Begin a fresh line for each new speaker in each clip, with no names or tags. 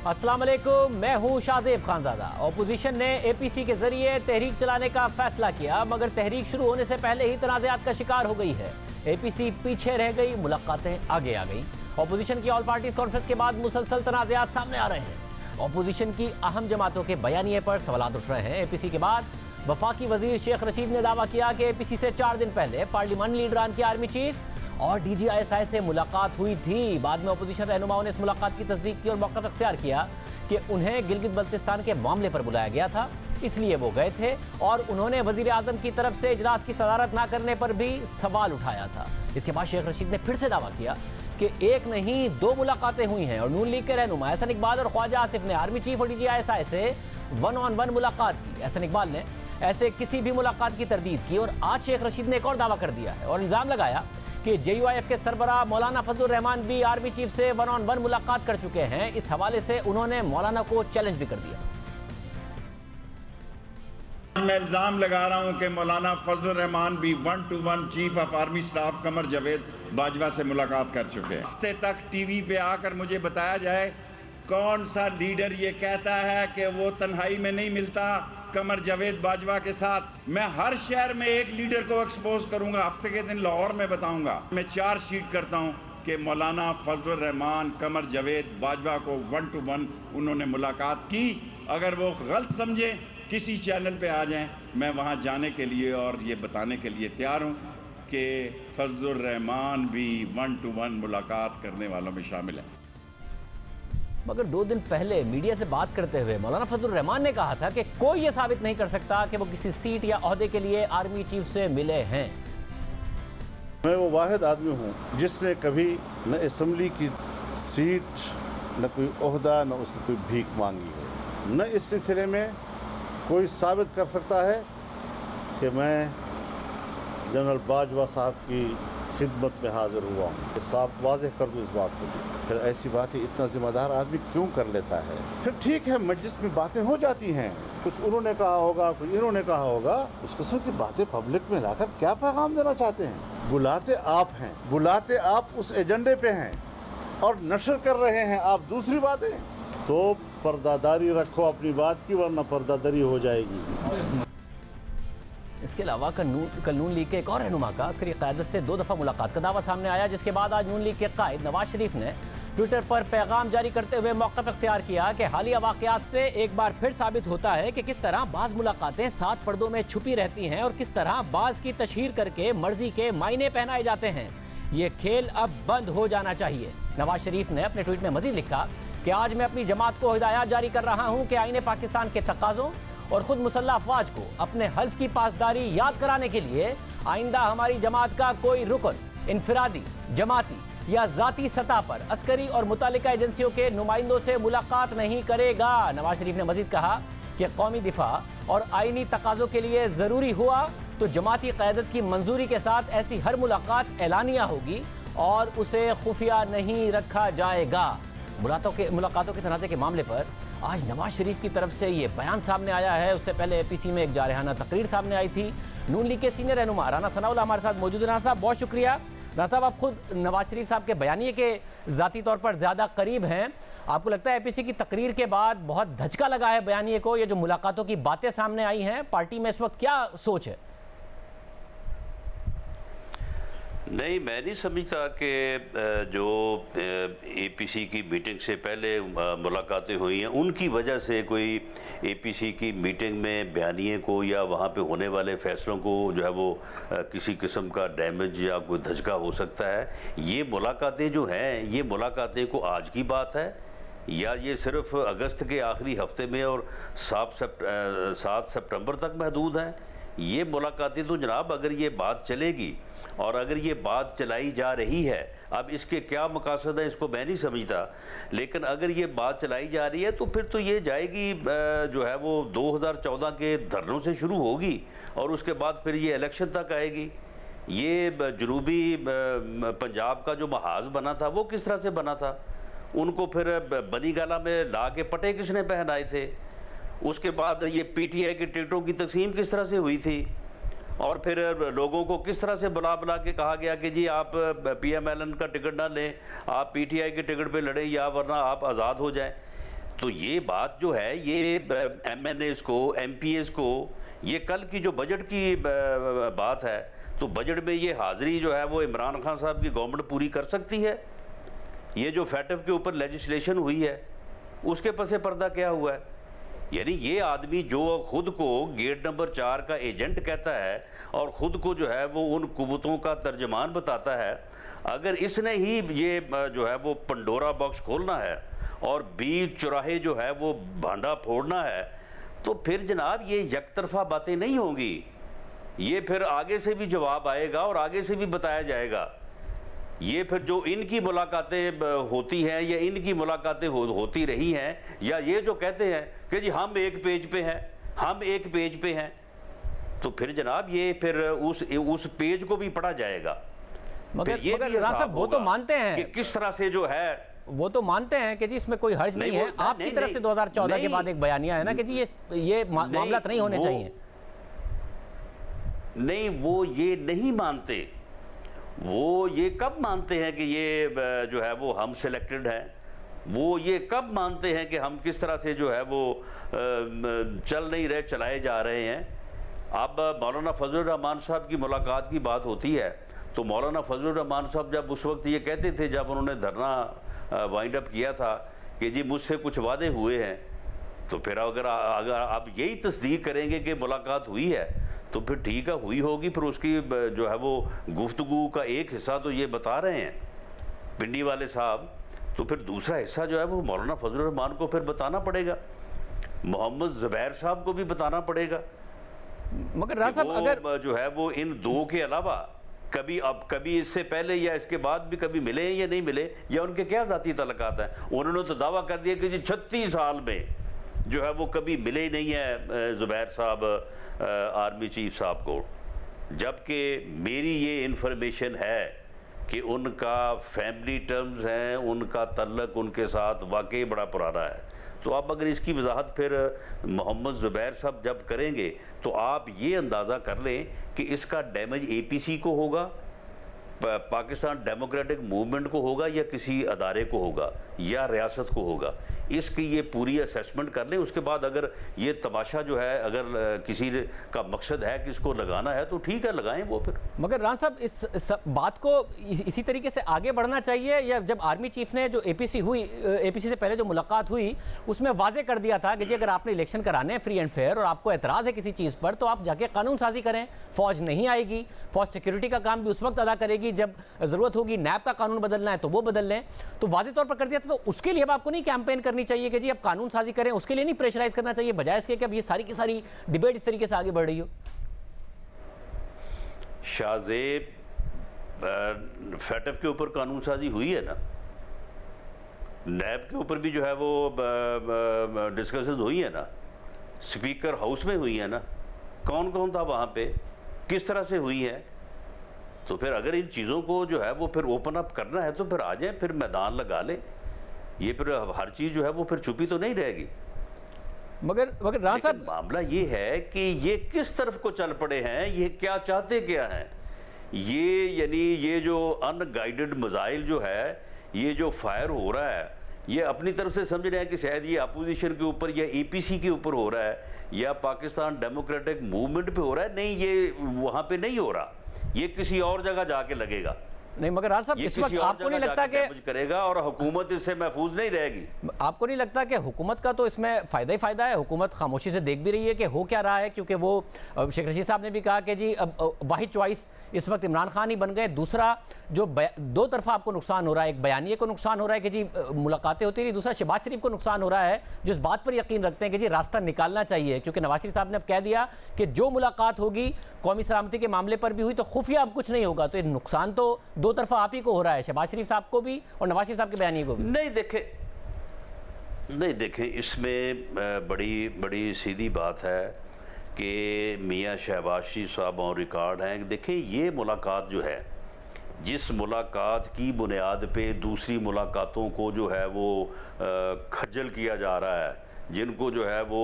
अस्सलाम वालेकुम, मैं हूं शाहजेब खानजादा। ऑपोजिशन ने एपीसी के जरिए तहरीक चलाने का फैसला किया, मगर तहरीक शुरू होने से पहले ही तनाज़ात का शिकार हो गई है। एपीसी पीछे रह गई, मुलाकातें आगे आ गई। ऑपोजिशन की ऑल पार्टीज कॉन्फ्रेंस के बाद मुसलसल तनाज़ात सामने आ रहे हैं। ऑपोजिशन की अहम जमातों के बयानिए पर सवाल उठ रहे हैं। एपीसी के बाद वफाकी वजीर शेख रशीद ने दावा किया कि एपीसी से 4 दिन पहले पार्लियामेंट लीडरान की आर्मी चीफ और DGISI से मुलाकात हुई थी। बाद में अपोजिशन रहनुमाओं ने इस मुलाकात की तस्दीक की और मौक़िफ़ इख्तियार किया कि उन्हें गिलगित बल्तिस्तान के मामले पर बुलाया गया था, इसलिए वो गए थे, और उन्होंने वज़ीर आज़म की तरफ से इजलास की सदारत ना करने पर भी सवाल उठाया था। इसके बाद शेख रशीद ने फिर से दावा किया कि एक नहीं 2 मुलाकातें हुई हैं और नून लीग के रहनुमा एहसन इकबाल और ख्वाजा आसिफ ने आर्मी चीफ और DGISI से 1-on-1 मुलाकात की। एहसन इकबाल ने ऐसे किसी भी मुलाकात की तरदीद की और आज शेख रशीद ने एक और दावा कर दिया है और इल्ज़ाम लगाया कि JUIF के सरबराह मौलाना फजलुर रहमान भी आर्मी चीफ से 1-on-1 मुलाकात कर चुके हैं। इस हवाले से उन्होंने मौलाना को चैलेंज भी कर दिया।
मैं इल्जाम लगा रहा हूं कि मौलाना फजलुर रहमान भी 1-to-1 chief of army staff Qamar Javed Bajwa से मुलाकात कर चुके हैं। हफ्ते तक टीवी पे आकर मुझे बताया जाए कौन सा लीडर ये कहता है कि वो तन्हाई में नहीं मिलता कमर जावेद बाजवा के साथ। मैं हर शहर में एक लीडर को एक्सपोज करूंगा। हफ्ते के दिन लाहौर में बताऊंगा। मैं चार्जशीट करता हूं कि मौलाना फजलुर रहमान कमर जावेद बाजवा को 1-to-1 उन्होंने मुलाकात की। अगर वो गलत समझे किसी चैनल पे आ जाएं, मैं वहां जाने के लिए और ये बताने के लिए तैयार हूं कि फजलुर रहमान भी 1-to-1 मुलाकात करने वालों में शामिल है।
मगर 2 दिन पहले मीडिया से बात करते हुए मौलाना फजलुर रहमान ने कहा था कि कोई ये साबित नहीं कर सकता कि वो किसी सीट या ओहदे के लिए आर्मी चीफ से मिले हैं।
मैं वो वाहिद आदमी हूँ जिसने कभी न असम्बली की सीट, न कोई ओहदा, न उसकी कोई भीख मांगी है। न इस सिलसिले में कोई साबित कर सकता है कि मैं जनरल बाजवा साहब की खिदमत में हाजिर हुआ हूँ। साफ वाज़ेह कर दूँ इस बात को। फिर ऐसी बात है, इतना ज़िम्मेदार आदमी क्यों कर लेता है? फिर ठीक है, मजलिस में बातें हो जाती हैं, कुछ उन्होंने कहा होगा, कुछ इन्होंने कहा होगा। इस किस्म की बातें पब्लिक में लाकर क्या पैगाम देना चाहते हैं? बुलाते आप हैं, बुलाते आप उस एजेंडे पे हैं और नशर कर रहे हैं आप दूसरी बातें। तो पर्दादारी रखो अपनी बात की, वरना पर्दादारी हो जाएगी।
इसके अलावा कल नून लीग के एक और रहनुमा का अस्करी क़यादत से 2 दफ़ा मुलाकात का दावा सामने आया, जिसके बाद आज नून लीग के कायद नवाज शरीफ ने ट्विटर पर पैगाम जारी करते हुए मौक़िफ़ इख्तियार किया कि हालिया वाक़यात से एक बार फिर साबित होता है कि किस तरह बाज़ मुलाकातें 7 पर्दों में छुपी रहती हैं और किस तरह बाज़ की तशहीर करके मर्जी के मायने पहनाए जाते हैं। ये खेल अब बंद हो जाना चाहिए। नवाज शरीफ ने अपने ट्वीट में मज़ीद लिखा कि आज मैं अपनी जमात को हिदायत जारी कर रहा हूँ कि आईने पाकिस्तान के तकाज़ों और खुद मुसल्लह अफवाज को अपने हल्फ की पासदारी याद कराने के लिए आइंदा हमारी जमात का कोई रुकन इनफरादी, जमाती या ज़ाती सतह पर अस्करी और मुतालिका एजेंसियों के नुमाइंदों से मुलाकात नहीं करेगा। नवाज शरीफ ने मजीद कहा कि कौमी दिफा और आइनी तकाज़ों के लिए ज़रूरी हुआ तो जमाती क़यादत की मंजूरी के साथ ऐसी हर मुलाकात एलानिया होगी और उसे खुफिया नहीं रखा जाएगा। मुलाकातों के तनाज़े के मामले पर आज नवाज शरीफ की तरफ से ये बयान सामने आया है। उससे पहले एपीसी में एक जारहाना तकरीर सामने आई थी। नून लीग के सीनियर रहनुमा राना सनाउल्लाह हमारे साथ मौजूद है। राना साहब, बहुत शुक्रिया। राना साहब, आप खुद नवाज शरीफ साहब के बयानिए के ज़ाती तौर पर ज़्यादा करीब हैं। आपको लगता है एपीसी की तकरीर के बाद बहुत धचका लगा है बयानिए को? ये जो मुलाकातों की बातें सामने आई हैं, पार्टी में इस वक्त क्या सोच है?
नहीं, मैं नहीं समझता कि जो एपीसी की मीटिंग से पहले मुलाकातें हुई हैं उनकी वजह से कोई एपीसी की मीटिंग में बयानिए को या वहाँ पे होने वाले फ़ैसलों को जो है वो किसी किस्म का डैमेज या कोई धचका हो सकता है। ये मुलाकातें जो हैं, ये मुलाकातें को आज की बात है या ये सिर्फ़ अगस्त के आखिरी हफ्ते में और 7 सितंबर तक महदूद हैं? ये मुलाकातें तो जनाब, अगर ये बात चलेगी और अगर ये बात चलाई जा रही है, अब इसके क्या मकासद है इसको मैं नहीं समझता, लेकिन अगर ये बात चलाई जा रही है तो फिर तो ये जाएगी जो है वो 2014 के धरनों से शुरू होगी और उसके बाद फिर ये इलेक्शन तक आएगी। ये जनूबी पंजाब का जो महाज बना था वो किस तरह से बना था? उनको फिर बनी गाला में ला के पटे किसने पहनाए थे? उसके बाद ये पीटीआई की टिकटों की तकसीम किस तरह से हुई थी और फिर लोगों को किस तरह से बुला के कहा गया कि जी आप पीएमएलएन का टिकट ना लें, आप पीटीआई के टिकट पे लड़ें या वरना आप आज़ाद हो जाएं। तो ये बात जो है ये MNAs को, MPAs को, ये कल की जो बजट की बात है, तो बजट में ये हाजिरी जो है वो इमरान खान साहब की गवर्नमेंट पूरी कर सकती है। ये जो फैटफ के ऊपर लेजिस्लेशन हुई है उसके पसे पर्दा क्या हुआ है? यानी ये आदमी जो खुद को गेट नंबर 4 का एजेंट कहता है और ख़ुद को जो है वो उन कुव्वतों का तर्जमान बताता है, अगर इसने ही ये जो है वो पंडोरा बॉक्स खोलना है और बीच चौराहे जो है वो भांडा फोड़ना है, तो फिर जनाब ये यकतरफा बातें नहीं होंगी। ये फिर आगे से भी जवाब आएगा और आगे से भी बताया जाएगा। ये फिर जो इनकी मुलाकातें होती हैं या इनकी मुलाकातें होती रही हैं, या ये जो कहते हैं कि जी हम एक पेज पे हैं, हम एक पेज पे हैं, तो फिर जनाब ये फिर उस पेज को भी पढ़ा जाएगा।
मगर राना साहब वो तो मानते हैं
कि किस तरह से जो है,
वो तो मानते हैं कि जी इसमें कोई हर्ज नहीं है। आपकी तरफ से 2014 के बाद एक बयानिया है ना कि जी ये मामला नहीं होने चाहिए।
नहीं, वो ये नहीं मानते। वो ये कब मानते हैं कि ये जो है वो हम सिलेक्टेड हैं? वो ये कब मानते हैं कि हम किस तरह से जो है वो चल नहीं रहे, चलाए जा रहे हैं? अब मौलाना फजलुर रहमान साहब की मुलाकात की बात होती है, तो मौलाना फजलुर रहमान साहब जब उस वक्त ये कहते थे, जब उन्होंने धरना वाइंड अप किया था कि जी मुझसे कुछ वादे हुए हैं, तो फिर अगर आप यही तस्दीक करेंगे कि मुलाकात हुई है, तो फिर ठीक है, हुई होगी। फिर उसकी जो है वो गुफ्तगू का एक हिस्सा तो ये बता रहे हैं पिंडी वाले साहब, तो फिर दूसरा हिस्सा जो है वो मौलाना फजलुर रहमान को फिर बताना पड़ेगा, मोहम्मद ज़ुबैर साहब को भी बताना पड़ेगा।
मगर राना साहब अगर
जो है वो इन दो के अलावा कभी इससे पहले या इसके बाद भी कभी मिले हैं या नहीं मिले, या उनके क्या ज़ाती तल्लुकात हैं? उन्होंने तो दावा कर दिया कि जी 36 साल में जो है वो कभी मिले ही नहीं है ज़ुबैर साहब आर्मी चीफ साहब को, जबकि मेरी ये इन्फॉर्मेशन है कि उनका फैमिली टर्म्स हैं, उनका तल्लक उनके साथ वाकई बड़ा पुराना है। तो आप अगर इसकी वजाहत फिर मोहम्मद ज़ुबैर साहब जब करेंगे, तो आप ये अंदाज़ा कर लें कि इसका डैमेज APC को होगा, पाकिस्तान डेमोक्रेटिक मूवमेंट को होगा, या किसी अदारे को होगा, या रियासत को होगा। इसकी ये पूरी असेसमेंट कर लें। उसके बाद अगर ये तमाशा जो है, अगर किसी का मकसद है कि इसको लगाना है, तो ठीक है, लगाएं वो फिर।
मगर राना साहब इस बात को इसी तरीके से आगे बढ़ना चाहिए, या जब आर्मी चीफ ने जो APC से पहले जो मुलाकात हुई उसमें वाजे कर दिया था कि जी अगर आपने इलेक्शन कराने हैं फ्री एंड फेयर और आपको एतराज़ है किसी चीज़ पर, तो आप जाके कानून साजी करें, फौज नहीं आएगी, फौज सिक्योरिटी का काम भी उस वक्त अदा करेगी जब ज़रूरत होगी, नैब का कानून बदलना है तो वो बदल लें। तो वाजे तौर पर कर दिया था, तो उसके लिए अब आपको नहीं कैंपेन करनी चाहिए कि जी अब कानून साजी करें, उसके लिए नहीं प्रेशराइज करना चाहिए, बजाय इसके कि अब ये सारी की सारी डिबेट इस तरीके से आगे बढ़ रही हो?
शाहजेब फैटफ के ऊपर कानून साजी हुई है ना, नैब के ऊपर भी जो है वो डिस्कशन हुई है ना, स्पीकर हाउस में हुई है ना, कौन कौन था वहाँ पे, किस तरह से हुई है? तो फिर अगर इन चीज़ों को जो है वो फिर ओपन अप करना है, तो फिर आ जाए, फिर मैदान लगा ले। ये फिर हर चीज़ जो है वो फिर छुपी तो नहीं रहेगी।
मगर राना साहब
मामला ये है कि ये किस तरफ को चल पड़े हैं, ये क्या चाहते क्या हैं? ये यानी ये जो अनगाइडेड मिसाइल जो है, ये जो फायर हो रहा है, ये अपनी तरफ से समझ रहे हैं कि शायद ये अपोजिशन के ऊपर या APC के ऊपर हो रहा है, या पाकिस्तान डेमोक्रेटिक मूवमेंट पे हो रहा है। नहीं, ये वहाँ पे नहीं हो रहा, ये किसी और जगह जाके लगेगा।
नहीं, मगर राना साहब इस वक्त आपको नहीं लगता कि
करेगा और हुकूमत इससे महफूज नहीं रहेगी?
आपको नहीं लगता कि हुकूमत का तो इसमें फ़ायदा ही फ़ायदा है? हुकूमत खामोशी से देख भी रही है कि हो क्या रहा है, क्योंकि वो शेख रशीद साहब ने भी कहा कि जी अब वाहिद चॉइस इस वक्त इमरान खान ही बन गए। दूसरा जो दो तरफा आपको नुकसान हो रहा है, एक बयानिए को नुकसान हो रहा है कि जी मुलाकातें होती रही, दूसरा शहबाज शरीफ को नुकसान हो रहा है जो इस बात पर यकीन रखते हैं कि जी रास्ता निकालना चाहिए, क्योंकि नवाज शरीफ साहब ने अब कह दिया कि जो मुलाकात होगी कौमी सलामती के मामले पर भी हुई तो खुफिया अब कुछ नहीं होगा। तो नुकसान तो दो तरफा आप ही को हो रहा है, शहबाज शरीफ साहब को भी और नवाज शरीफ साहब के बयानिए को भी।
नहीं देखें, इसमें बड़ी सीधी बात है कि मियाँ शहबाज शरीफ साहब ऑन रिकॉर्ड हैं। देखें, ये मुलाकात जो है, जिस मुलाकात की बुनियाद पे दूसरी मुलाकातों को जो है वो खज्जल किया जा रहा है, जिनको जो है वो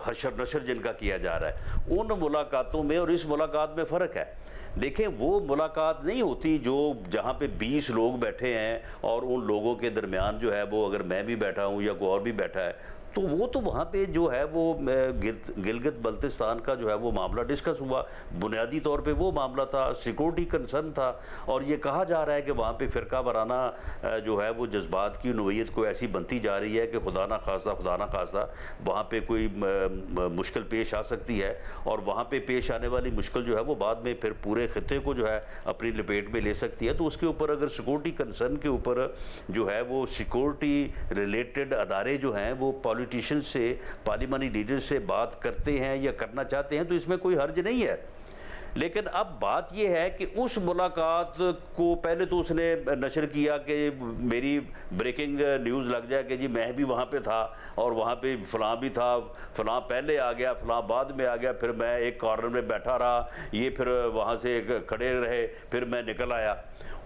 हशर नशर जिनका किया जा रहा है, उन मुलाकातों में और इस मुलाकात में फ़र्क है। देखें वो मुलाकात नहीं होती जो जहाँ पे 20 लोग बैठे हैं और उन लोगों के दरमियान जो है वो अगर मैं भी बैठा हूँ या कोई और भी बैठा है तो वो तो वहाँ पे जो है वो गिलगित बल्तिस्तान का जो है वो मामला डिस्कस हुआ। बुनियादी तौर पे वो मामला था, सिक्योरिटी कंसर्न था, और ये कहा जा रहा है कि वहाँ पे फ़िरका वाराना जो है वो जज्बात की नोयत को ऐसी बनती जा रही है कि खुदा ना खास्ता वहाँ पे कोई मुश्किल पेश आ सकती है, और वहाँ पे पेश आने वाली मुश्किल जो है वो बाद में फिर पूरे खित्ते को जो है अपनी लपेट में ले सकती है। तो उसके ऊपर अगर सिक्योरिटी कंसर्न के ऊपर जो है वो सिक्योरिटी रिलेटेड अदारे जो हैं वो पॉलिटिशियन से, पार्लिमानी लीडर से बात करते हैं या करना चाहते हैं तो इसमें कोई हर्ज नहीं है। लेकिन अब बात यह है कि उस मुलाकात को पहले तो उसने नशर किया कि मेरी ब्रेकिंग न्यूज़ लग जाए कि जी मैं भी वहाँ पे था और वहाँ पे फ़लाँ भी था, फ़लाँ पहले आ गया, फ़लाँ बाद में आ गया, फिर मैं एक कॉर्नर में बैठा रहा, ये फिर वहाँ से खड़े रहे, फिर मैं निकल आया।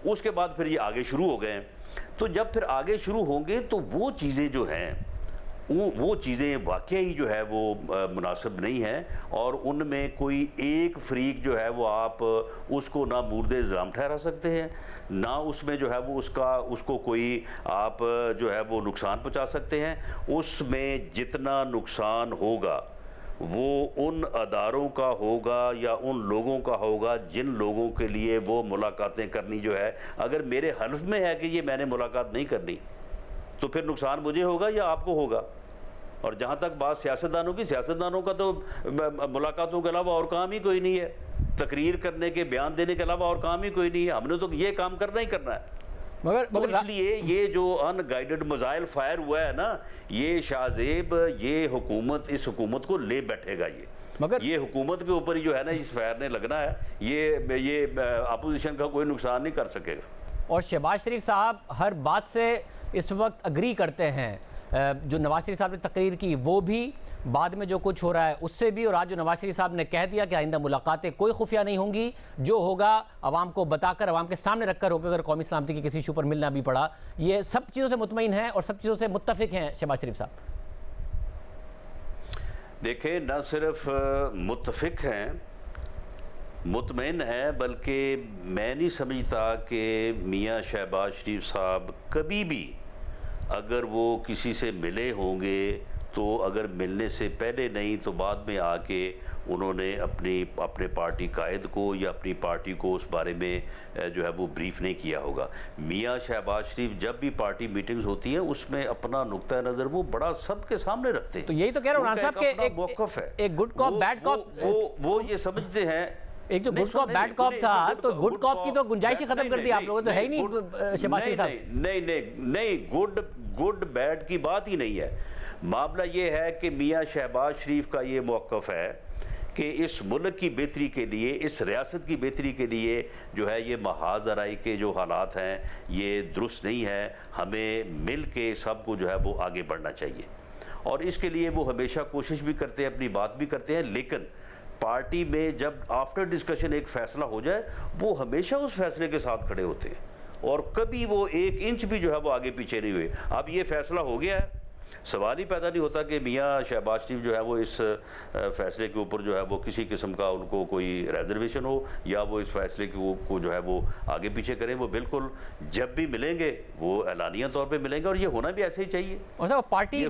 उसके बाद फिर ये आगे शुरू हो गए। तो जब फिर आगे शुरू होंगे तो वो चीज़ें जो हैं वो चीज़ें वाकई जो है वो मुनासिब नहीं हैं, और उनमें कोई एक फ्रीक जो है वो आप उसको ना मुर्दे इल्ज़ाम ठहरा सकते हैं, ना उसमें जो है वो उसको कोई आप जो है वो नुकसान पहुंचा सकते हैं। उसमें जितना नुकसान होगा वो उन अदारों का होगा या उन लोगों का होगा जिन लोगों के लिए वो मुलाकातें करनी जो है। अगर मेरे हल्फ में है कि ये मैंने मुलाकात नहीं करनी तो फिर नुकसान मुझे होगा या आपको होगा। और जहाँ तक बात सियासतदानों की, सियासतदानों का तो मुलाकातों के अलावा और काम ही कोई नहीं है, तकरीर करने के, बयान देने के अलावा और काम ही कोई नहीं है। हमने तो ये काम करना ही करना है। मगर इसलिए ये जो अनगाइडेड मिसाइल फायर हुआ है ना, ये शाहजेब, ये हुकूमत, इस हुकूमत को ले बैठेगा। ये हुकूमत के ऊपर ही जो है ना इस फायर ने लगना है। ये अपोजिशन का कोई नुकसान नहीं कर सकेगा।
और शहबाज शरीफ साहब हर बात से इस वक्त अग्री करते हैं, जो नवाज शरीफ साहब ने तकरीर की वो भी, बाद में जो कुछ हो रहा है उससे भी, और आज जो नवाज शरीफ साहब ने कह दिया कि आइंदा मुलाकातें कोई खुफिया नहीं होंगी, जो होगा आवाम को बताकर, आवाम के सामने रखकर होगा। अगर कौमी सलामती की किसी इशू पर मिलना भी पड़ा, ये सब चीज़ों से मुतमईन है और सब चीज़ों से मुत्तफिक हैं शहबाज शरीफ साहब।
देखें, न सिर्फ मुत्तफिक हैं, मुतमईन है, बल्कि मैं नहीं समझता कि मियाँ शहबाज शरीफ साहब कभी भी अगर वो किसी से मिले होंगे तो अगर मिलने से पहले नहीं तो बाद में आके उन्होंने अपने पार्टी कायद को या अपनी पार्टी को उस बारे में जो है वो ब्रीफ नहीं किया होगा। मियाँ शहबाज शरीफ जब भी पार्टी मीटिंग्स होती हैं उसमें अपना नुक्ता नज़र वो बड़ा सबके सामने रखते हैं।
तो यही तो कह रहा हूँ साहब के एक गुड कॉप बैड कॉप,
वो ये समझते हैं।
एक जो गुड कॉप बैड कॉप था, तो गुड कॉप की तो गुंजाइश ही खत्म कर दी आप लोगों ने, तो है ही नहीं शहबाज शरीफ साहब।
नहीं, गुड बैड की बात ही नहीं है। मामला ये है कि मियाँ शहबाज शरीफ का ये मौक़िफ़ है कि इस मुल्क की बेहतरी के लिए, इस रियासत की बेहतरी के लिए जो है ये महाज आराई के जो हालात हैं ये दुरुस्त नहीं है। हमें मिल के सबको जो है वो आगे बढ़ना चाहिए, और इसके लिए वो हमेशा कोशिश भी करते हैं, अपनी बात भी करते हैं। लेकिन पार्टी में जब आफ्टर डिस्कशन एक फ़ैसला हो जाए वो हमेशा उस फैसले के साथ खड़े होते हैं, और कभी वो एक इंच भी जो है वो आगे पीछे नहीं हुए। अब ये फैसला हो गया है, सवाल ही पैदा नहीं होता कि मियाँ शहबाज शरीफ जो है वो इस फैसले के ऊपर जो है वो किसी किस्म का उनको कोई रिजर्वेशन हो या वो इस फैसले को जो है वो आगे पीछे करें। वो बिल्कुल जब भी मिलेंगे वो एलानिया तौर पे मिलेंगे, और ये होना भी ऐसे ही चाहिए।
और साहब पार्टी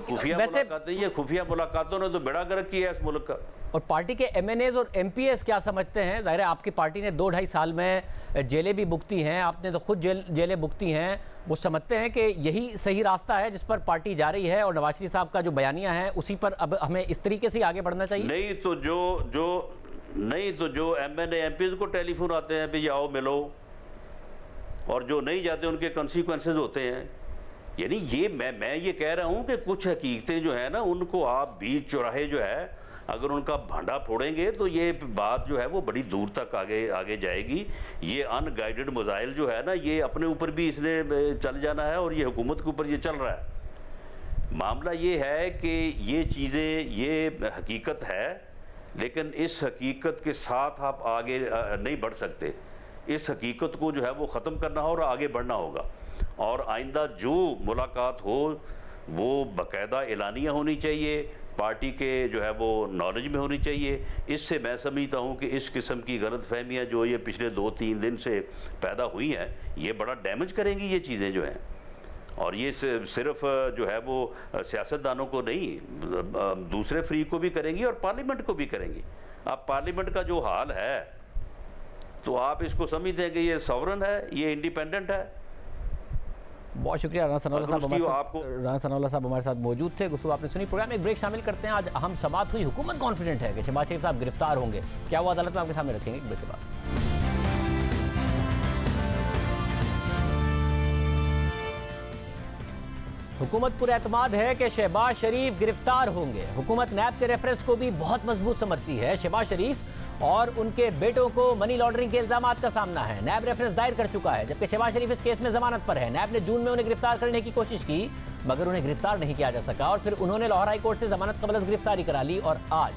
खुफिया मुलाकातों ने तो बेड़ा गर्क किया है इस मुल्क का।
और पार्टी के MNAs और MPs क्या समझते हैं? ज़ाहिर है आपकी पार्टी ने 2-2.5 साल में जेलें भी भुगती हैं, आपने तो खुद जेलें भुगती हैं। वो समझते हैं कि यही सही रास्ता है जिस पर पार्टी जा रही है, और नवाज शरीफ साहब का जो बयानिया है उसी पर अब हमें इस तरीके से आगे बढ़ना चाहिए।
नहीं तो जो MNA MPs को टेलीफोन आते हैं भी आओ मिलो, और जो नहीं जाते उनके कॉन्सिक्वेंसेज होते हैं। यानी ये मैं ये कह रहा हूँ कि कुछ हकीकतें जो है ना उनको आप बीच चौराहे जो है अगर उनका भांडा फोड़ेंगे तो ये बात जो है वो बड़ी दूर तक आगे जाएगी। ये अनगाइडेड मिसाइल जो है ना ये अपने ऊपर भी इसने चल जाना है, और ये हुकूमत के ऊपर ये चल रहा है। मामला ये है कि ये चीज़ें, ये हकीकत है, लेकिन इस हकीकत के साथ आप आगे नहीं बढ़ सकते। इस हकीकत को जो है वो ख़त्म करना हो और आगे बढ़ना होगा, और आइंदा जो मुलाकात हो वो बाकायदा एलानिया होनी चाहिए, पार्टी के जो है वो नॉलेज में होनी चाहिए। इससे मैं समझता हूँ कि इस किस्म की गलतफहमियाँ जो ये पिछले 2-3 दिन से पैदा हुई हैं, ये बड़ा डैमेज करेंगी ये चीज़ें जो हैं। और ये सिर्फ जो है वो सियासतदानों को नहीं, दूसरे फ्री को भी करेंगी और पार्लियामेंट को भी करेंगी। अब पार्लियामेंट का जो हाल है तो आप इसको समझते हैं कि ये सॉवरन है, ये इंडिपेंडेंट है।
बहुत शुक्रिया राना सनाउल्लाह साहब हमारे साथ मौजूद थे। गुफ्तगू आपने सुनी। प्रोग्राम में एक ब्रेक शामिल करते हैं। आज अहम समाअत हुई, हुकूमत कॉन्फिडेंट है कि शहबाज शरीफ साहब गिरफ्तार होंगे, क्या वो अदालत में आपके सामने रखेंगे? ब्रेक के बाद हुकूमत पर एतमाद है कि शहबाज शरीफ गिरफ्तार होंगे। हुकूमत नैब के रेफरेंस को भी बहुत मजबूत समझती है। शहबाज शरीफ और उनके बेटों को मनी लॉन्ड्रिंग के इल्जामात का सामना है। नैब रेफरेंस दायर कर चुका है, जबकि शहबाज शरीफ इस केस में जमानत पर है। नैब ने जून में उन्हें गिरफ्तार करने की कोशिश की, मगर उन्हें गिरफ्तार नहीं किया जा सका और फिर उन्होंने लाहौर हाई कोर्ट से जमानत कबल गिरफ्तारी करा ली। और आज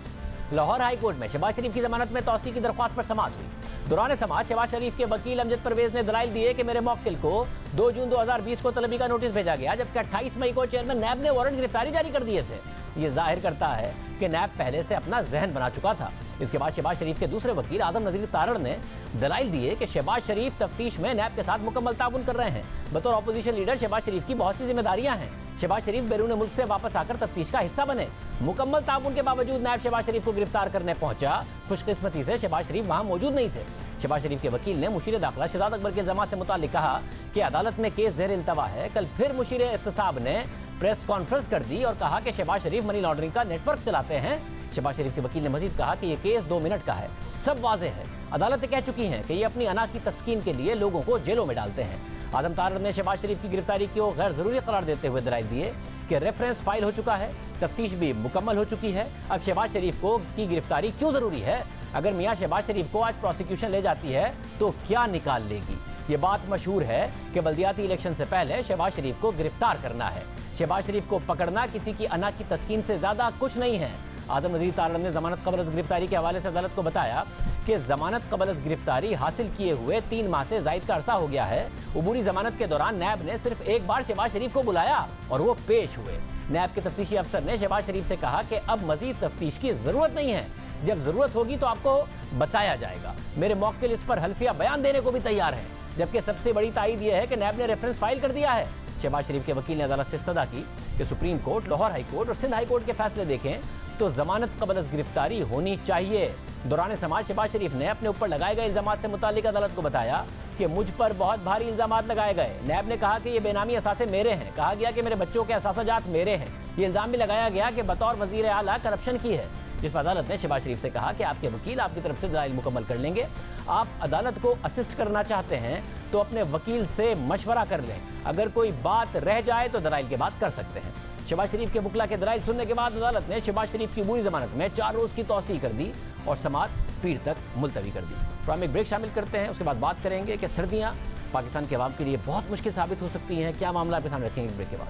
लाहौर हाई कोर्ट में शहबाज शरीफ की जमानत में तौसी की दरख्वास्त पर समाअत हुई। दौरान समाअत शहबाज शरीफ के वकील अमजद परवेज ने दलाइल दिए कि मेरे मौक्किल को 2 जून 2020 को तलबी का नोटिस भेजा गया, जबकि 28 मई को चेयरमैन नैब ने वारंट गिरफ्तारी जारी कर दिए थे। ये जाहिर करता है कि नैब पहले से अपना जहन बना चुका था। इसके बाद शहबाज शरीफ के दूसरे वकील आदम नजीर तारड़ ने दलाइल दिए कि शहबाज शरीफ तफ्तीश में नैब के साथ मुकम्मल ताउन कर रहे हैं। बतौर अपोजिशन लीडर शहबाज शरीफ की बहुत सी जिम्मेदारियां हैं। शहबाज शरीफ बैरून मुल्क से वापस आकर तफ्तीश का हिस्सा बने। मुकम्मल ताउन के बावजूद नैब शहबाज शरीफ को गिरफ्तार करने पहुंचा। खुशकिस्मती से शहबाज शरीफ वहां मौजूद नहीं थे। शहबाज शरीफ के वकील ने मुशीर दाखिला शहजाद अकबर के इल्जामात से मुताल्लिक कहा कि अदालत में केस ज़ेर इल्तवा है। कल फिर मुशीर एहतसाब ने प्रेस कॉन्फ्रेंस कर दी और कहा कि शहबाज शरीफ मनी लॉन्ड्रिंग का नेटवर्क चलाते हैं। शहबाज शरीफ के वकील ने मजीद कहा कि यह केस 2 मिनट का है, सब वाज़ेह है। अदालतें कह चुकी हैं कि ये अपनी अना की तस्कीन के लिए लोगों को जेलों में डालते हैं। आदम तारड़ ने शहबाज शरीफ की गिरफ्तारी को गैर जरूरी करार देते हुए दलाइल दिए कि रेफरेंस फाइल हो चुका है, तफ्तीश भी मुकम्मल हो चुकी है। अब शहबाज शरीफ को की गिरफ्तारी क्यों जरूरी है? अगर मियां शहबाज शरीफ को आज प्रोसिक्यूशन ले जाती है तो क्या निकाल लेगी? ये बात मशहूर है कि बल्दियाती इलेक्शन से पहले शहबाज शरीफ को गिरफ्तार करना है। शहबाज शरीफ को पकड़ना किसी की अना की तस्कीन से ज्यादा कुछ नहीं है। आदम नजीर तारड़ ने जमानत कबल गिरफ्तारी के हवाले से अदालत को बताया कि जमानत कबल गिरफ्तारी हासिल किए हुए 3 माह से जायद का अरसा हो गया है। उबूरी जमानत के दौरान नैब ने सिर्फ एक बार शहबाज शरीफ को बुलाया और वो पेश हुए। नैब के तफ्तीशी अफसर ने शहबाज शरीफ से कहा कि अब मजीद तफ्तीश की जरूरत नहीं है, जब जरूरत होगी तो आपको बताया जाएगा। मेरे मौक्किल इस पर हल्फिया बयान देने को भी तैयार है। जबकि सबसे बड़ी तायद यह है कि नैब ने रेफरेंस फाइल कर दिया है। शहबाज शरीफ के वकील ने अदालत से इस्तदा की कि supreme court, Lahore high court और सिंध हाई कोर्ट के फैसले देखें तो जमानत कबल गिरफ्तारी होनी चाहिए। दौरान समाज शहबाज शरीफ ने अपने ऊपर लगाए गए इल्जामात से मुताल्लिक अदालत को बताया कि मुझ पर बहुत भारी इल्जामात लगाए गए। नैब ने कहा कि ये बेनामी असासे मेरे हैं। कहा गया कि मेरे बच्चों के असासाजात मेरे हैं। ये इल्जाम भी लगाया गया कि बतौर वजीर आला करप्शन की है, जिस पर अदालत ने शहबाज शरीफ से कहा कि आपके वकील आपकी तरफ से दलाइल मुकम्मल कर लेंगे। आप अदालत को असिस्ट करना चाहते हैं तो अपने वकील से मशवरा कर लें। अगर कोई बात रह जाए तो दलाइल के बाद कर सकते हैं। शहबाज शरीफ के मुखला के दलाइल सुनने के बाद अदालत ने शहबाज शरीफ की पूरी जमानत में 4 रोज की तौसी कर दी और समाअत पीर तक मुलतवी कर दी। तो हम एक ब्रेक शामिल करते हैं, उसके बाद बात करेंगे कि सर्दियां पाकिस्तान के अवाम के लिए बहुत मुश्किल साबित हो सकती हैं। क्या मामला आपके सामने रखेंगे ब्रेक के बाद।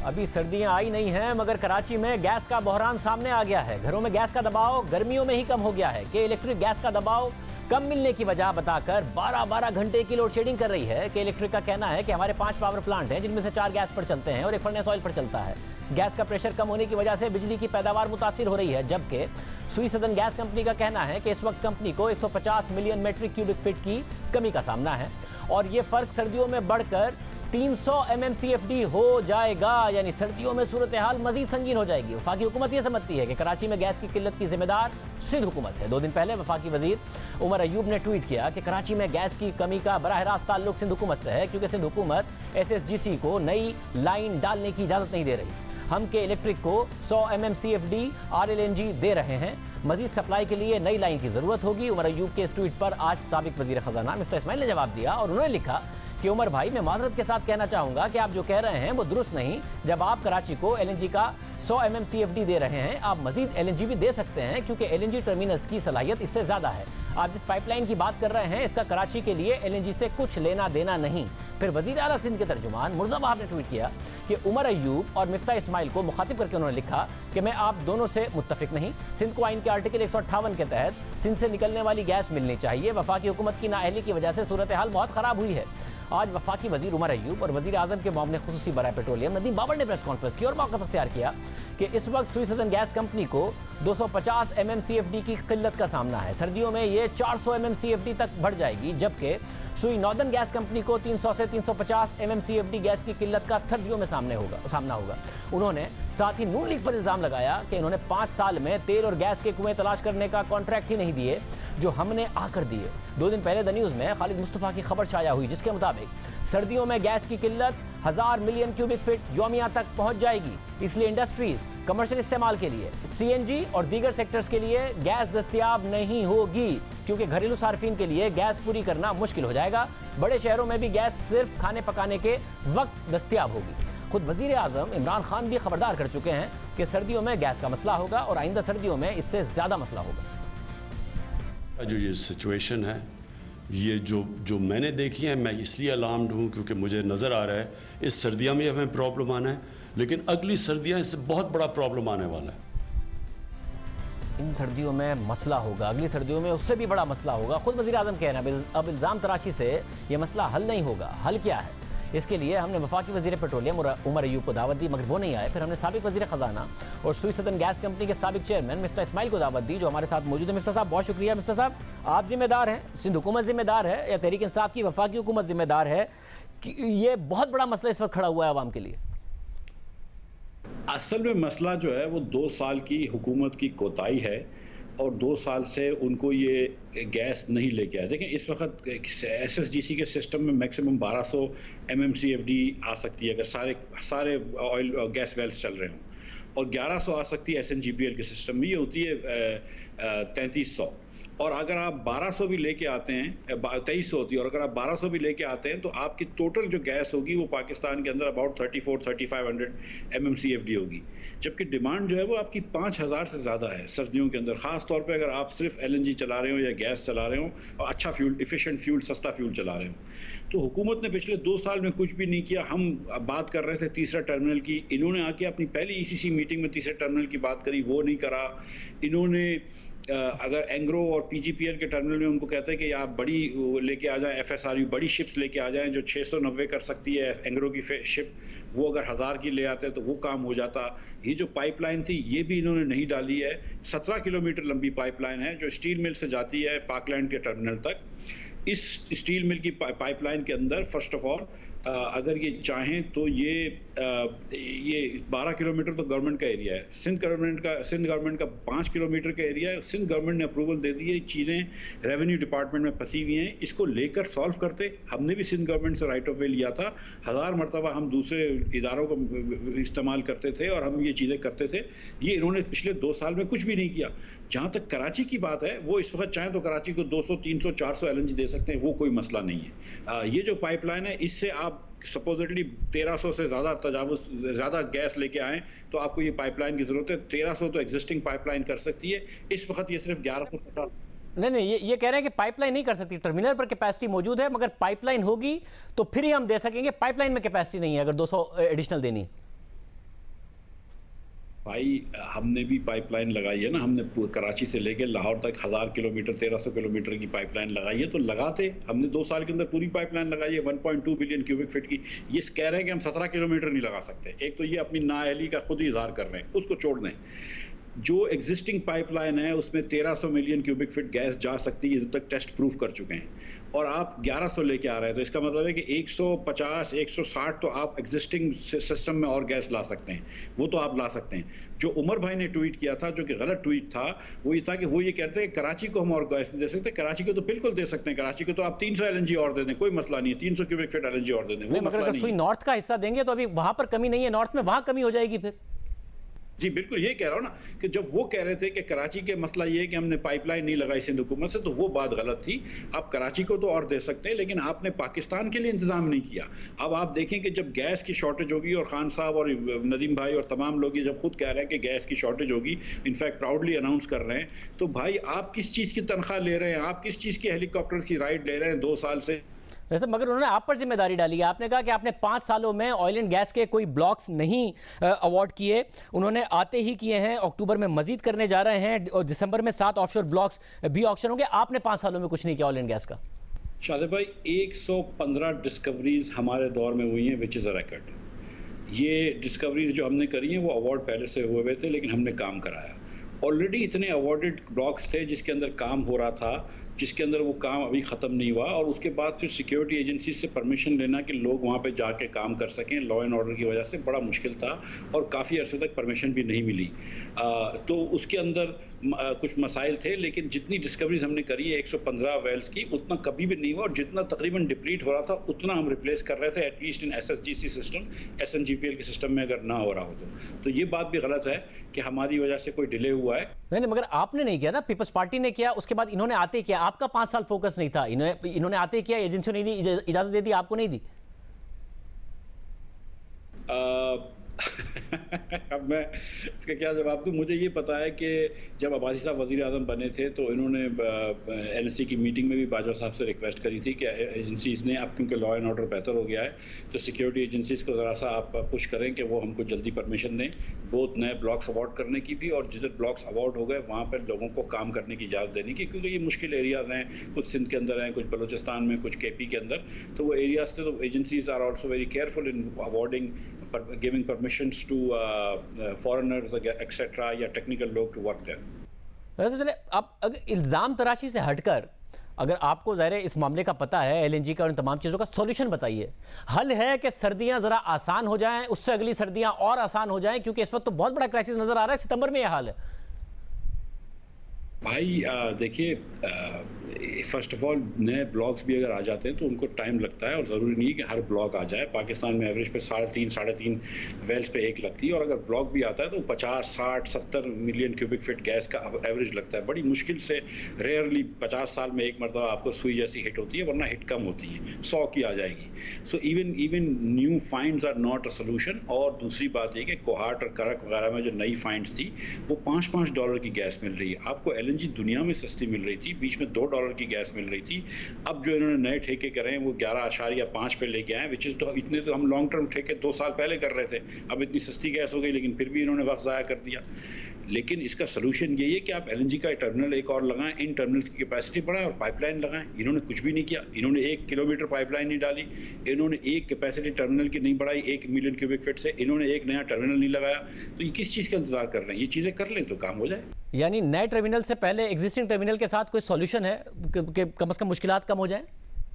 अभी सर्दियां आई नहीं हैं, मगर कराची में गैस का बहरान सामने आ गया है। घरों में गैस का दबाव गर्मियों में ही कम हो गया है कि इलेक्ट्रिक गैस का दबाव कम मिलने की वजह बताकर 12-12 घंटे की लोड शेडिंग कर रही है। कि इलेक्ट्रिक का कहना है कि हमारे 5 पावर प्लांट हैं, जिनमें से 4 गैस पर चलते हैं और 1 फर्नेस ऑयल पर चलता है। गैस का प्रेशर कम होने की वजह से बिजली की पैदावार मुतासिर हो रही है। जबकि सुई सदन गैस कंपनी का कहना है कि इस वक्त कंपनी को 150 मिलियन मेट्रिक क्यूबिक फीट की कमी का सामना है और ये फर्क सर्दियों में बढ़कर 300 MMCFD हो जाएगा। यानी सर्दियों में सूरत हाल मजीद संगीन हो जाएगी। वफाकी हुकूमत ये समझती है कि कराची में गैस की किल्लत की जिम्मेदार सिंध हुकूमत है। 2 दिन पहले वफाकी वजीर उमर अयूब ने ट्वीट किया कि कराची में गैस की कमी का बराह रास्त ताल्लुक सिंध हुकूमत से है, क्योंकि सिंध हुकूमत SSGC को नई लाइन डालने की इजाज़त नहीं दे रही। हम के इलेक्ट्रिक को 100 MMCFD RLNG दे रहे हैं। मजीद सप्लाई के लिए नई लाइन की जरूरत होगी। उमर अयूब के इस ट्वीट पर आज साबिक वजीर खजाना मिफ्ता इस्माइल ने जवाब दिया और उन्होंने लिखा कि उमर भाई, मैं माजरत के साथ कहना चाहूँगा कि आप जो कह रहे हैं वो दुरुस्त नहीं। जब आप कराची को LNG का 100 MMCFD दे रहे हैं, आप मजीद LNG भी दे सकते हैं, क्योंकि LNG टर्मिनल्स की सलाहियत इससे ज़्यादा है। आप जिस पाइपलाइन की बात कर रहे हैं, इसका कराची के लिए LNG से कुछ लेना देना नहीं। फिर वजीर आला सिंध के तर्जुमान मुर्जा वहाब ने ट्वीट किया कि उमर अयूब और मिफ्ता इस्माइल को मुखातिब करके उन्होंने लिखा कि मैं आप दोनों से मुत्तफिक नहीं। सिंध को आइन के आर्टिकल 158 के तहत सिंध से निकलने वाली गैस मिलनी चाहिए। वफाकी हुकूमत की नाअहली की वजह से सूरत हाल बहुत ख़राब हुई है। आज वफाकी वजीर उमर अयूब और वजीर आजम के मामले खुसूसी बराए पेट्रोलियम नदीम बाबर ने प्रेस कॉन्फ्रेंस की और मौक़िफ़ अख्तियार किया कि इस वक्त सुई सदन गैस कंपनी को 250 MMCFD की किल्लत का सामना है। सर्दियों में ये 400 MMCFD तक बढ़ जाएगी, जबकि सुई नॉर्दर्न गैस कंपनी को 300 से 350 MMCFD गैस की किल्लत का सर्दियों में सामना होगा। उन्होंने साथ ही नून लीग पर इल्ज़ाम लगाया कि इन्होंने 5 साल में तेल और गैस के कुएं तलाश करने का कॉन्ट्रैक्ट ही नहीं दिए जो हमने आकर दिए। 2 दिन पहले द न्यूज़ में खालिद मुस्तफ़ा की खबर छाया हुई जिसके मुताबिक सर्दियों में गैस की किल्लत 1000 मिलियन क्यूबिक फीट योमिया तक पहुंच जाएगी, इसलिए इंडस्ट्रीज कमर्शियल इस्तेमाल के लिए CNG और दीगर सेक्टर्स के लिए गैस दस्तयाब नहीं होगी, क्योंकि घरेलू सार्फिन के लिए गैस पूरी करना मुश्किल हो जाएगा। बड़े शहरों में भी गैस सिर्फ खाने पकाने के वक्त दस्तयाब होगी। खुद वजीर आजम इमरान खान भी खबरदार कर चुके हैं कि सर्दियों में गैस का मसला होगा और आइंदा सर्दियों में इससे ज़्यादा मसला होगा।
जो ये सिचुएशन है, ये जो मैंने देखी है, मैं इसलिए अलार्म्ड हूँ क्योंकि मुझे नज़र आ रहा है इस सर्दियों में हमें प्रॉब्लम आना है, लेकिन अगली सर्दियाँ इससे बहुत बड़ा प्रॉब्लम आने वाला है।
इन सर्दियों में मसला होगा, अगली सर्दियों में उससे भी बड़ा मसला होगा। खुद वज़ीर आज़म कह रहे हैं अब इल्ज़ाम तराशी से ये मसला हल नहीं होगा। हल क्या है? इसके लिए हमने वफाकी वज़ीर पेट्रोलियम उमर अयूब को दावत दी, मगर वो नहीं आए। फिर हमने साबिक वज़ीर ख़जाना और सुई सदन गैस कंपनी के साबिक चेयरमैन मिफ्ता इस्माइल को दावत दी, जो हमारे साथ मौजूद है। मिफ्ता साहब, बहुत शुक्रिया। मिफ्ता साहब, आप जिम्मेदार हैं, सिंध हुकूमत जिम्मेदार है या तहरीक इंसाफ की वफाकी हुकूमत जिम्मेदार है कि ये बहुत बड़ा मसला इस वक्त खड़ा हुआ है आवाम के लिए?
असल में मसला जो है वो 2 साल की हुकूमत की कोताही है और 2 साल से उनको ये गैस नहीं लेके आए। देखें, इस वक्त SSGC के सिस्टम में मैक्सिमम 1200 MMCFD आ सकती है अगर सारे ऑयल और गैस वेल्स चल रहे हों, और 1100 आ सकती है SNGPL के सिस्टम में, ये होती है 3300। और अगर आप 1200 भी लेके आते हैं, 2300 होती है, और अगर आप 1200 भी लेके आते हैं तो आपकी टोटल जो गैस होगी वो पाकिस्तान के अंदर अबाउट 34-3500 MMCFD होगी, जबकि डिमांड जो है वो आपकी 5000 से ज़्यादा है सर्दियों के अंदर। ख़ास तौर पे अगर आप सिर्फ LNG चला रहे हो या गैस चला रहे हो और अच्छा फ्यूल, इफिशिएंट फ्यूल, सस्ता फ्यूल चला रहे हो। तो हुकूमत ने पिछले 2 साल में कुछ भी नहीं किया। हम बात कर रहे थे तीसरा टर्मिनल की, इन्होंने आके अपनी पहली ECC मीटिंग में तीसरे टर्मिनल की बात करी, वो नहीं करा। इन्होंने अगर एंग्रो और PGPL के टर्मिनल में उनको कहते हैं कि आप बड़ी लेके आ जाएं, FSRU बड़ी शिप्स लेके आ जाएं जो 690 कर सकती है एंग्रो की शिप, वो अगर 1000 की ले आते हैं तो वो काम हो जाता। ये जो पाइपलाइन थी ये भी इन्होंने नहीं डाली है। 17 किलोमीटर लंबी पाइपलाइन है जो स्टील मिल से जाती है पाकलैंड के टर्मिनल तक। इस स्टील मिल की पाइपलाइन के अंदर फर्स्ट ऑफ ऑल अगर ये चाहें तो ये 12 किलोमीटर तो गवर्नमेंट का एरिया है, सिंध गवर्नमेंट का 5 किलोमीटर का एरिया है। सिंध गवर्नमेंट ने अप्रूवल दे दी है, चीज़ें रेवेन्यू डिपार्टमेंट में फंसी हुई हैं, इसको लेकर सॉल्व करते। हमने भी सिंध गवर्नमेंट से राइट ऑफ वे लिया था, 1000 मरतबा हम दूसरे इदारों को इस्तेमाल करते थे और हम ये चीज़ें करते थे। ये इन्होंने पिछले 2 साल में कुछ भी नहीं किया। जहाँ तक कराची की बात है, वो इस वक्त चाहें तो कराची को 200, 300, 400 LNG दे सकते हैं, वो कोई मसला नहीं है। ये जो पाइपलाइन है, इससे आप सपोजिटली 1300 से ज़्यादा गैस लेके आएँ तो आपको ये पाइपलाइन की ज़रूरत है। 1300 तो एग्जिस्टिंग पाइपलाइन कर सकती है, इस वक्त ये सिर्फ 1150।
नहीं, ये कह रहे हैं कि पाइपलाइन नहीं कर सकती, टर्मिनल पर कैपेसिटी मौजूद है, मगर पाइपलाइन होगी तो फिर ही हम दे सकेंगे। पाइपलाइन में कैपेसिटी नहीं है अगर 200 एडिशनल देनी।
भाई, हमने भी पाइपलाइन लगाई है ना, हमने कराची से लेके लाहौर तक 1000 किलोमीटर 1300 किलोमीटर की पाइपलाइन लगाई है। तो लगाते हमने 2 साल के अंदर पूरी पाइपलाइन लगाई है 1.2 बिलियन क्यूबिक फीट की। ये कह रहे हैं कि हम 17 किलोमीटर नहीं लगा सकते। एक तो ये अपनी नाअहली का खुद ही इजहार कर रहे हैं, उसको छोड़ दें। जो एग्जिस्टिंग पाइपलाइन है उसमें 1300 मिलियन क्यूबिक फीट गैस जा सकती है, जब तक टेस्ट प्रूफ कर चुके हैं, और आप 1100 लेके आ रहे हैं। तो इसका मतलब है कि 150, 160 तो आप एग्जिस्टिंग सिस्टम में और गैस ला सकते हैं, वो तो आप ला सकते हैं। जो उमर भाई ने ट्वीट किया था, जो कि गलत ट्वीट था, वो ये था कि वो ये कहते हैं कराची को हम और गैस दे सकते हैं। कराची को तो बिल्कुल दे सकते हैं, कराची को तो आप 300 LNG और दे दें, कोई मसला नहीं है। 300 क्यूबिक फीट LNG और दे दें, वो मसला नहीं है।
नॉर्थ का हिस्सा देंगे तो अभी वहां पर कमी नहीं है, नॉर्थ में वहां कमी हो जाएगी फिर।
जी बिल्कुल, ये कह रहा हूँ ना कि जब वो कह रहे थे कि कराची के मसला ये है कि हमने पाइपलाइन नहीं लगाई सिंध हुकूमत से, तो वो बात गलत थी। आप कराची को तो और दे सकते हैं, लेकिन आपने पाकिस्तान के लिए इंतजाम नहीं किया। अब आप देखें कि जब गैस की शॉर्टेज होगी, और खान साहब और नदीम भाई और तमाम लोग ये जब खुद कह रहे हैं कि गैस की शॉर्टेज होगी, इनफैक्ट प्राउडली अनाउंस कर रहे हैं, तो भाई आप किस चीज़ की तनख्वाह ले रहे हैं, आप किस चीज़ की हेलीकॉप्टर की राइड ले रहे हैं 2 साल से।
वैसे मगर उन्होंने आप पर जिम्मेदारी डाली है। आपने कहा कि आपने 5 सालों में ऑयल एंड गैस के कोई ब्लॉक्स नहीं अवार्ड किए, उन्होंने आते ही किए हैं। अक्टूबर में मजीद करने जा रहे हैं और दिसंबर में 7 ऑफशोर ब्लॉक्स भी ऑक्शन होंगे। आपने 5 सालों में कुछ नहीं किया ऑयल एंड गैस का।
शादिब भाई 115 डिस्कवरीज हमारे दौर में हुई हैं, विच इज़ अ रिकॉर्ड। ये डिस्कवरीज जो हमने करी हैं वो अवार्ड पहले से हुए हुए थे, लेकिन हमने काम कराया। ऑलरेडी इतने अवार्डेड ब्लॉक्स थे जिसके अंदर काम हो रहा था, जिसके अंदर वो काम अभी ख़त्म नहीं हुआ, और उसके बाद फिर सिक्योरिटी एजेंसी से परमिशन लेना कि लोग वहाँ पे जाके काम कर सकें, लॉ एंड ऑर्डर की वजह से बड़ा मुश्किल था और काफ़ी अरसे तक परमिशन भी नहीं मिली। तो उसके अंदर कुछ मसाइल थे, लेकिन जितनी डिस्कवरीज हमने करी है 115 वेल्स की, उतना कभी भी नहीं हुआ, और जितना तकरीबन डिप्लीट हो रहा था उतना हम रिप्लेस कर रहे थे, at least in SSGC system, SNGPL के सिस्टम में अगर ना हो रहा हो तो ये बात भी गलत है कि हमारी वजह से कोई डिले हुआ है।
नहीं, मगर आपने नहीं किया ना, पीपल्स पार्टी ने किया, उसके बाद इन्होंने आते किया। आपका 5 साल फोकस नहीं था, इन्होंने आते किया, एजेंसियों ने इजाजत दे दी, आपको नहीं दी।
अब मैं इसका क्या जवाब दूं? मुझे ये पता है कि जब अब्बासी साहब वज़ीर आज़म बने थे तो इन्होंने NSC की मीटिंग में भी बाजवा साहब से रिक्वेस्ट करी थी कि एजेंसीज़ ने, अब क्योंकि लॉ एंड ऑर्डर बेहतर हो गया है, तो सिक्योरिटी एजेंसीज़ को ज़रा सा आप पुश करें कि वो हमको जल्दी परमिशन दें, बहुत नए ब्लॉक्स अवार्ड करने की भी, और जिधर ब्लॉक्स अवार्ड हो गए वहाँ पर लोगों को काम करने की इजाज़त देने की, क्योंकि ये मुश्किल एरियाज़ हैं, कुछ सिंध के अंदर हैं, कुछ बलूचिस्तान में, कुछ KP के अंदर, तो वो एरियाज़ थे। तो agencies are also very careful in awarding, giving permissions to foreigners etcetera या टेक्निकल लोग टू वर्क देयर।
वैसे चले, आप अगर इल्ज़ाम तराशी से हटकर, अगर आपको ज़ाहिर है इस मामले का पता है, LNG का और इन तमाम चीज़ों का, सॉल्यूशन बताइए। हल है कि सर्दियां ज़रा आसान हो जाएं, उससे अगली सर्दियां और आसान हो जाएं, क्योंकि इस वक्त तो बहुत बड़ा क्राइसिस नज़र आ रहा है, सितंबर में यह हाल है।
भाई देखिए, फ़र्स्ट ऑफ ऑल नए ब्लॉक्स भी अगर आ जाते हैं तो उनको टाइम लगता है, और ज़रूरी नहीं है कि हर ब्लॉक आ जाए। पाकिस्तान में एवरेज पे 3.5 वेल्स पे एक लगती है, और अगर ब्लॉक भी आता है तो 50, 60, 70 मिलियन क्यूबिक फीट गैस का एवरेज लगता है। बड़ी मुश्किल से, रेयरली 50 साल में एक मरतबा आपको सुई जैसी हिट होती है, वरना हिट कम होती है, 100 की आ जाएगी। So even new finds are not a solution. और दूसरी बात ये कि कोहाट और करक वगैरह में जो नई फाइंड्स थी वो $5 की गैस मिल रही है। आपको LNG दुनिया में सस्ती मिल रही थी, बीच में $2 की गैस मिल रही थी। अब जो इन्होंने नए ठेके करे हैं वो 11.5 पे लेके आए, विच इज़ तो इतने तो हम लॉन्ग टर्म ठेके 2 साल पहले कर रहे थे। अब इतनी सस्ती गैस हो गई, लेकिन फिर भी इन्होंने वक्त ज़ाया कर दिया। लेकिन इसका सलूशन यही है कि आप LNG का टर्मिनल एक और लगाएं, इन टर्मिनल्स की कैपेसिटी बढ़ाएं और पाइपलाइन लगाएं। इन्होंने कुछ भी नहीं किया, इन्होंने 1 किलोमीटर पाइपलाइन नहीं डाली, इन्होंने एक कैपेसिटी टर्मिनल की नहीं बढ़ाई 1 मिलियन क्यूबिक फीट से, इन्होंने एक नया टर्मिनल नहीं लगाया। तो ये किस चीज़ का इंतजार कर रहे हैं? ये चीज़ें कर लें तो काम हो जाए।
यानी नए टर्मिनल से पहले एग्जिस्टिंग टर्मिनल के साथ कोई सॉल्यूशन है कि कम से कम मुश्किलात कम हो जाए?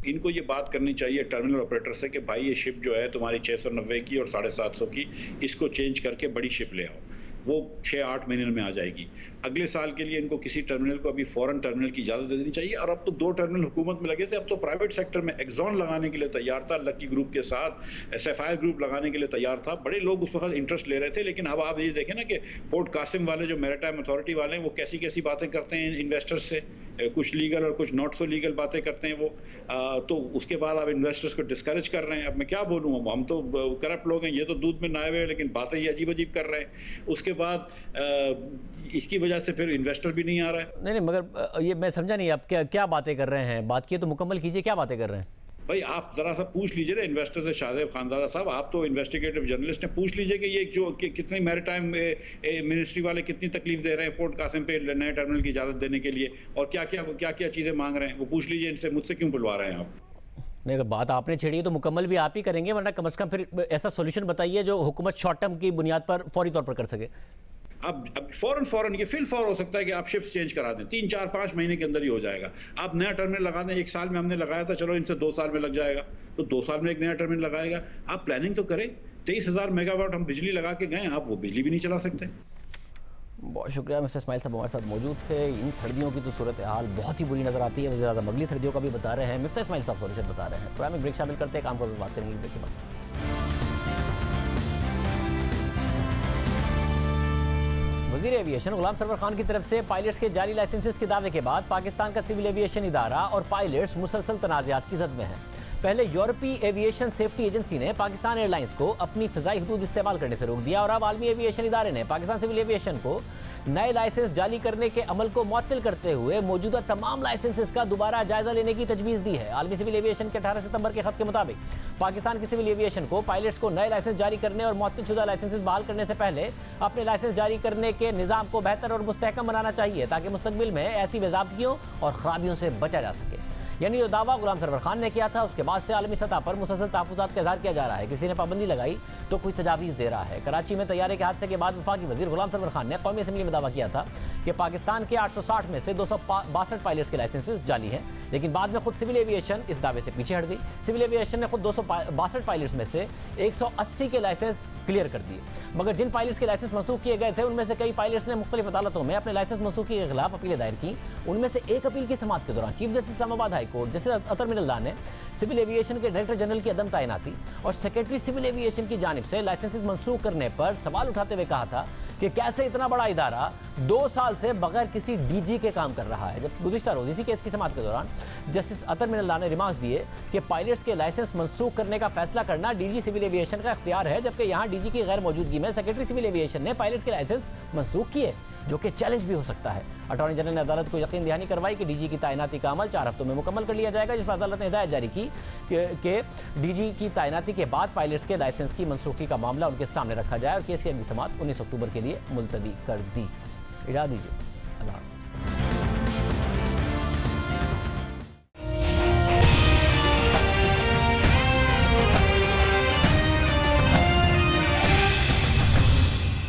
इनको ये बात करनी चाहिए टर्मिनल ऑपरेटर से कि भाई ये शिप जो है तुम्हारी 690 की और 750 की, इसको चेंज करके बड़ी शिप ले आओ। वो 6-8 महीने में आ जाएगी। अगले साल के लिए इनको किसी टर्मिनल को अभी फॉरेन टर्मिनल की इजाज़त दे देनी चाहिए। और अब तो 2 टर्मिनल हुकूमत में लगे थे, अब तो प्राइवेट सेक्टर में एक्सॉन लगाने के लिए तैयार था, लकी ग्रुप के साथ SFI ग्रुप लगाने के लिए तैयार था। बड़े लोग उस वक्त इंटरेस्ट ले रहे थे, लेकिन अब आप ये देखें ना कि पोर्ट कासिम वाले जो मैरीटाइम अथॉरिटी वाले हैं वो कैसी कैसी बातें करते हैं इन्वेस्टर्स से, कुछ लीगल और कुछ नॉट सो लीगल बातें करते हैं वो। तो उसके बाद आप इन्वेस्टर्स को डिस्करेज कर रहे हैं। अब मैं क्या बोलूँ, हम तो करप्ट लोग हैं, ये तो दूध में नहाए हुए हैं, लेकिन बातें ये अजीब अजीब कर रहे हैं। उसके बाद इसकी वजह से फिर इन्वेस्टर भी नहीं आ रहा है।
नहीं, मगर ये मैं समझा नहीं, आप क्या बातें कर रहे हैं? बात की तो मुकम्मल कीजिए, क्या बातें कर रहे हैं?
भाई आप जरा सा पूछ लीजिए ना इन्वेस्टर से, शाहजेब खानजादा साहब, आप तो इन्वेस्टिगेटिव जर्नलिस्ट हैं, पूछ लीजिए कि ये जो कितनी मैरीटाइम मिनिस्ट्री वाले कितनी तकलीफ दे रहे हैं पोर्ट कासिम पे नए टर्मिनल की इजाज़त देने के लिए, और क्या क्या चीज़ें मांग रहे हैं, वो पूछ लीजिए इनसे। मुझसे क्यों बुलवा रहे हैं आप?
नहीं, अगर बात आपने छेड़ी है तो मुकम्मल भी आप ही करेंगे, वरना कम से कम फिर ऐसा सोल्यूशन बताइए जो हुकूमत शॉर्ट टर्म की बुनियाद पर फौरी तौर पर कर सके।
अब फौरन ये फिल फॉर हो सकता है कि आप शिफ्ट चेंज करा दें, 3-4-5 महीने के अंदर ही हो जाएगा। आप नया टर्मिनल लगा दें, 1 साल में हमने लगाया था, चलो इनसे 2 साल में लग जाएगा, तो 2 साल में एक नया टर्मिनल लगाएगा। आप प्लानिंग तो करें। 23,000 मेगावाट हम बिजली लगा के गए, आप वो बिजली भी नहीं चला सकते।
बहुत शुक्रिया, मिस्टर इस्माइल साहब हमारे साथ मौजूद थे। इन सर्दियों की तो सूरत हाल बहुत ही बुरी नजर आती है, ज़्यादा अगली सर्दियों का भी बता रहे हैं मिस्टर इस्माइल साहब, सोल्यूशन बता रहे हैं। प्रोग्राम में ब्रेक शामिल करते हैं, काम पर बात करेंगे ब्रेक के बाद। वज़ीर एविएशन गुलाम सरवर खान की तरफ से पायलट्स के जाली लाइसेंसेस के दावे के बाद पाकिस्तान का सिविल एविएशन इदारा और पायलट्स मुसलसल तनाज़ात की जद में हैं। पहले यूरोपीय एविएशन सेफ्टी एजेंसी ने पाकिस्तान एयरलाइंस को अपनी फ़िज़ाई हदूद इस्तेमाल करने से रोक दिया, और अब आलमी एविएशन इदारे ने पाकिस्तान सिविल एविएशन को नए लाइसेंस जारी करने के अमल को मुअत्तल करते हुए मौजूदा तमाम लाइसेंसेस का दोबारा जायजा लेने की तजवीज़ दी है। आलमी सिविल एविएशन के 18 सितंबर के खत के मुताबिक पाकिस्तान की सिविल एविएशन को पायलट्स को नए लाइसेंस जारी करने और मुअत्तलशुदा लाइसेंसेस बहाल करने से पहले अपने लाइसेंस जारी करने के निज़ाम को बेहतर और मुस्तहकम बनाना चाहिए, ताकि मुस्तकबिल में ऐसी बेज़ाब्तियों और ख़राबियों से बचा जा सके। यानी जो दावा गुलाम सरवर खान ने किया था उसके बाद से आलमी सतह पर मुसलसल तहफ़्फ़ुज़ात का इज़हार किया जा रहा है। किसी ने पाबंदी लगाई तो कोई तजावीज़ दे रहा है। कराची में तैयारे के हादसे के बाद वफाकी वज़ीर गुलाम सरवर खान ने कौमी असम्बली में दावा किया था कि पाकिस्तान के 860 में से 262 पायलट्स के लाइसेंसेस जाली हैं, लेकिन बाद में खुद सिविल एविएशन इस दावे से पीछे हट गई। सिविल एविएशन ने खुद 262 पायलट्स में से 180 के लाइसेंस क्लियर कर दिए, मगर जिन पायलट्स के लाइसेंस मंसूख किए गए थे उनमें से कई पायलट्स ने मुख्तलिफ अदालतों में अपने लाइसेंस मंसूखी के खिलाफ अपीलें दायर की। उनमें से एक अपील की समाअत के दौरान chief justice Islamabad high court justice Athar Minallah ने सिविल एविएशन के डायरेक्टर जनरल की अदम तैनाती और सेक्रेटरी सिविल एविएशन की जानिब से लाइसेंसेस मंसूख करने पर सवाल उठाते हुए कहा था कि कैसे इतना बड़ा इदारा 2 साल से बगैर किसी डीजी के काम कर रहा है। जब गुज़िश्ता रोज़ इसी केस की समाअत के दौरान जस्टिस अतर मिनल्ला ने रिमार्क्स दिए कि पायलट्स के लाइसेंस मंसूख करने का फैसला करना डीजी सिविल एविएशन का इख्तियार है, जबकि यहाँ डीजी की गैर मौजूदगी में सेक्रेटरी सिविल एविएशन ने पायलट्स के लाइसेंस मंसूख किए, जो कि चैलेंज भी हो सकता है। अटॉर्नी जनरल ने अदालत को यकीन दहानी करवाई कि डीजी की तैनाती का अमल 4 हफ्तों में मुकम्मल कर लिया जाएगा, जिस पर अदालत ने हिदायत जारी की कि डीजी की तैनाती के बाद पायलट्स के लाइसेंस की मनसूखी का मामला उनके सामने रखा जाए और केस की अगली समाअत 19 अक्टूबर के लिए मुलतवी कर दी। इड़ा दीजिए।